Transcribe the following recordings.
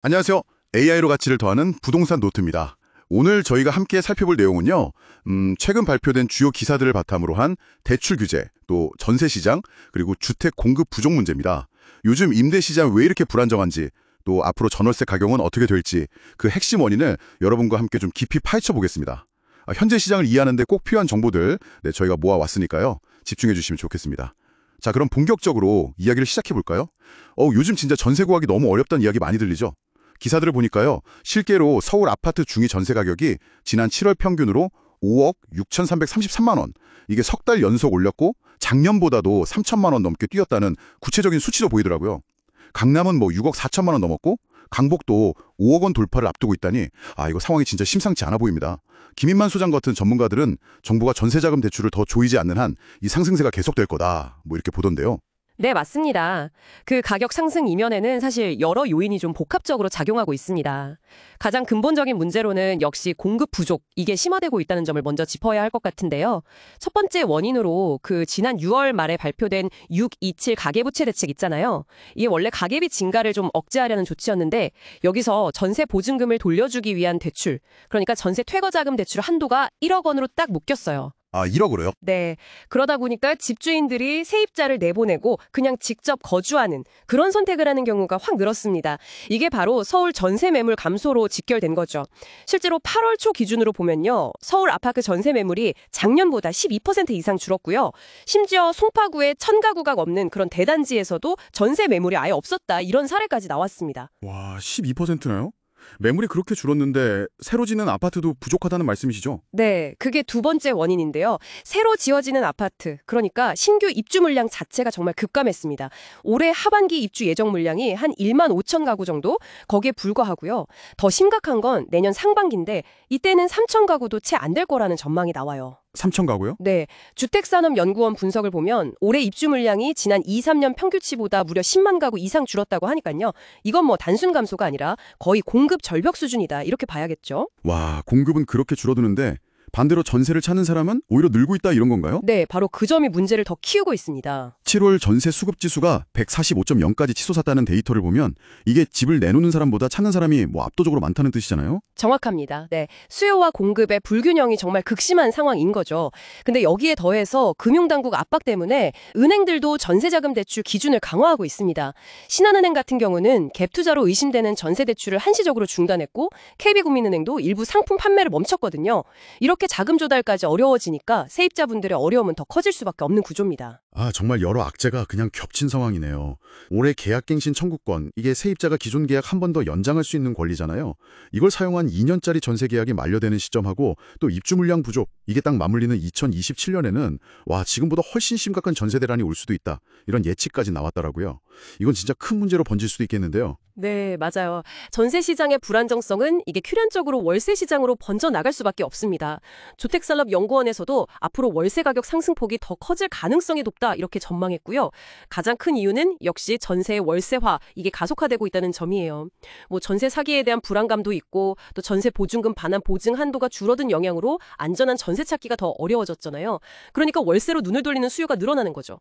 안녕하세요. AI로 가치를 더하는 부동산 노트입니다. 오늘 저희가 함께 살펴볼 내용은요. 최근 발표된 주요 기사들을 바탕으로 한 대출 규제, 또 전세 시장, 그리고 주택 공급 부족 문제입니다. 요즘 임대 시장 왜 이렇게 불안정한지, 또 앞으로 전월세 가격은 어떻게 될지 그 핵심 원인을 여러분과 함께 좀 깊이 파헤쳐 보겠습니다. 현재 시장을 이해하는 데 꼭 필요한 정보들 저희가 모아왔으니까요. 집중해 주시면 좋겠습니다. 자, 그럼 본격적으로 이야기를 시작해 볼까요? 요즘 진짜 전세 구하기 너무 어렵다는 이야기 많이 들리죠? 기사들을 보니까요. 실제로 서울 아파트 중위 전세 가격이 지난 7월 평균으로 5억 6,333만 원. 이게 석 달 연속 올렸고 작년보다도 3천만 원 넘게 뛰었다는 구체적인 수치도 보이더라고요. 강남은 6억 4천만 원 넘었고 강북도 5억 원 돌파를 앞두고 있다니 이거 상황이 진짜 심상치 않아 보입니다. 김인만 소장 같은 전문가들은 정부가 전세자금 대출을 더 조이지 않는 한 이 상승세가 계속될 거다. 이렇게 보던데요. 네, 맞습니다. 그 가격 상승 이면에는 사실 여러 요인이 좀 복합적으로 작용하고 있습니다. 가장 근본적인 문제로는 역시 공급 부족, 이게 심화되고 있다는 점을 먼저 짚어야 할 것 같은데요. 첫 번째 원인으로 그 지난 6월 말에 발표된 627 가계부채 대책 있잖아요. 이게 원래 가계비 증가를 좀 억제하려는 조치였는데 여기서 전세 보증금을 돌려주기 위한 대출, 그러니까 전세 퇴거자금 대출 한도가 1억 원으로 딱 묶였어요. 1억으로요? 네. 그러다 보니까 집주인들이 세입자를 내보내고 그냥 직접 거주하는 그런 선택을 하는 경우가 확 늘었습니다. 이게 바로 서울 전세 매물 감소로 직결된 거죠. 실제로 8월 초 기준으로 보면요. 서울 아파트 전세 매물이 작년보다 12% 이상 줄었고요. 심지어 송파구에 1000가구가 넘는 그런 대단지에서도 전세 매물이 아예 없었다. 이런 사례까지 나왔습니다. 와, 12%나요? 매물이 그렇게 줄었는데 새로 짓는 아파트도 부족하다는 말씀이시죠? 네, 그게 두 번째 원인인데요. 새로 지어지는 아파트, 그러니까 신규 입주 물량 자체가 정말 급감했습니다. 올해 하반기 입주 예정 물량이 한 1만 5천 가구 정도? 거기에 불과하고요. 더 심각한 건 내년 상반기인데 이때는 3천 가구도 채 안 될 거라는 전망이 나와요. 3천 가구요? 네, 주택산업연구원 분석을 보면 올해 입주 물량이 지난 2, 3년 평균치보다 무려 10만 가구 이상 줄었다고 하니까요. 이건 단순 감소가 아니라 거의 공급 절벽 수준이다 이렇게 봐야겠죠. 와, 공급은 그렇게 줄어드는데 반대로 전세를 찾는 사람은 오히려 늘고 있다 이런 건가요? 네, 바로 그 점이 문제를 더 키우고 있습니다. 7월 전세 수급 지수가 145.0까지 치솟았다는 데이터를 보면 이게 집을 내놓는 사람보다 찾는 사람이 압도적으로 많다는 뜻이잖아요? 정확합니다. 네, 수요와 공급의 불균형이 정말 극심한 상황인 거죠. 근데 여기에 더해서 금융당국 압박 때문에 은행들도 전세자금 대출 기준을 강화하고 있습니다. 신한은행 같은 경우는 갭 투자로 의심되는 전세 대출을 한시적으로 중단했고 KB국민은행도 일부 상품 판매를 멈췄거든요. 이렇게 자금 조달까지 어려워지니까 세입자분들의 어려움은 더 커질 수밖에 없는 구조입니다. 정말 여러 악재가 그냥 겹친 상황이네요. 올해 계약갱신 청구권, 이게 세입자가 기존 계약 한 번 더 연장할 수 있는 권리잖아요. 이걸 사용한 2년짜리 전세 계약이 만료되는 시점하고 또 입주 물량 부족, 이게 딱 맞물리는 2027년에는 지금보다 훨씬 심각한 전세 대란이 올 수도 있다. 이런 예측까지 나왔더라고요. 이건 진짜 큰 문제로 번질 수도 있겠는데요. 네, 맞아요. 전세 시장의 불안정성은 이게 필연적으로 월세 시장으로 번져나갈 수밖에 없습니다. 주택산업연구원에서도 앞으로 월세 가격 상승폭이 더 커질 가능성이 높다 이렇게 전망했고요. 가장 큰 이유는 역시 전세의 월세화, 이게 가속화되고 있다는 점이에요. 전세 사기에 대한 불안감도 있고 또 전세 보증금 반환 보증 한도가 줄어든 영향으로 안전한 전세 찾기가 더 어려워졌잖아요. 그러니까 월세로 눈을 돌리는 수요가 늘어나는 거죠.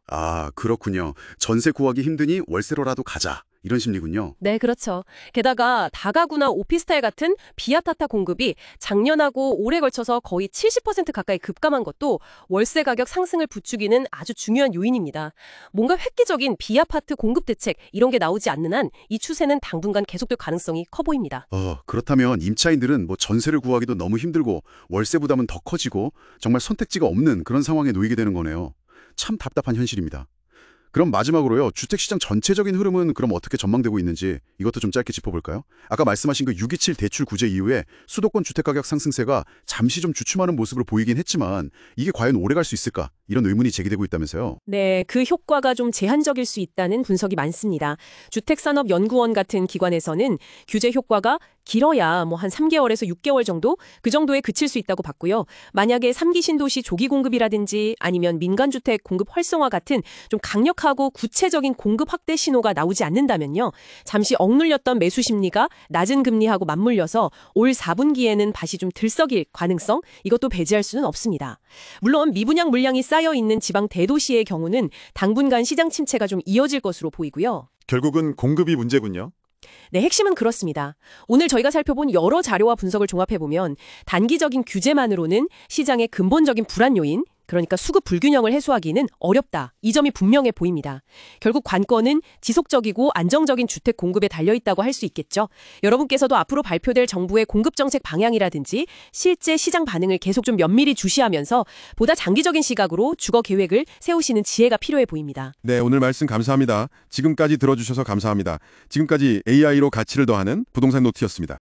그렇군요. 전세 구하기 힘드니 월세로라도 가자. 이런 심리군요. 네, 그렇죠. 게다가 다가구나 오피스텔 같은 비아타타 공급이 작년하고 올해 걸쳐서 거의 70% 가까이 급감한 것도 월세 가격 상승을 부추기는 아주 중요한 요인입니다. 뭔가 획기적인 비아파트 공급 대책 이런 게 나오지 않는 한 이 추세는 당분간 계속될 가능성이 커 보입니다. 그렇다면 임차인들은 전세를 구하기도 너무 힘들고 월세 부담은 더 커지고 정말 선택지가 없는 그런 상황에 놓이게 되는 거네요. 참 답답한 현실입니다. 그럼 마지막으로요. 주택시장 전체적인 흐름은 그럼 어떻게 전망되고 있는지 이것도 좀 짧게 짚어볼까요? 아까 말씀하신 그 627 대출 구제 이후에 수도권 주택가격 상승세가 잠시 좀 주춤하는 모습으로 보이긴 했지만 이게 과연 오래 갈 수 있을까? 이런 의문이 제기되고 있다면서요. 네, 그 효과가 좀 제한적일 수 있다는 분석이 많습니다. 주택산업연구원 같은 기관에서는 규제 효과가 길어야 한 3개월에서 6개월 정도? 그 정도에 그칠 수 있다고 봤고요. 만약에 3기 신도시 조기 공급이라든지 아니면 민간주택 공급 활성화 같은 좀 강력하고 구체적인 공급 확대 신호가 나오지 않는다면요. 잠시 억눌렸던 매수 심리가 낮은 금리하고 맞물려서 올 4분기에는 다시 좀 들썩일 가능성? 이것도 배제할 수는 없습니다. 물론 미분양 물량이 쌓여있는 지방 대도시의 경우는 당분간 시장 침체가 좀 이어질 것으로 보이고요. 결국은 공급이 문제군요. 네, 핵심은 그렇습니다. 오늘 저희가 살펴본 여러 자료와 분석을 종합해보면 단기적인 규제만으로는 시장의 근본적인 불안 요인, 그러니까 수급 불균형을 해소하기는 어렵다. 이 점이 분명해 보입니다. 결국 관건은 지속적이고 안정적인 주택 공급에 달려있다고 할 수 있겠죠. 여러분께서도 앞으로 발표될 정부의 공급 정책 방향이라든지 실제 시장 반응을 계속 좀 면밀히 주시하면서 보다 장기적인 시각으로 주거 계획을 세우시는 지혜가 필요해 보입니다. 네, 오늘 말씀 감사합니다. 지금까지 들어주셔서 감사합니다. 지금까지 AI로 가치를 더하는 부동산 노트였습니다.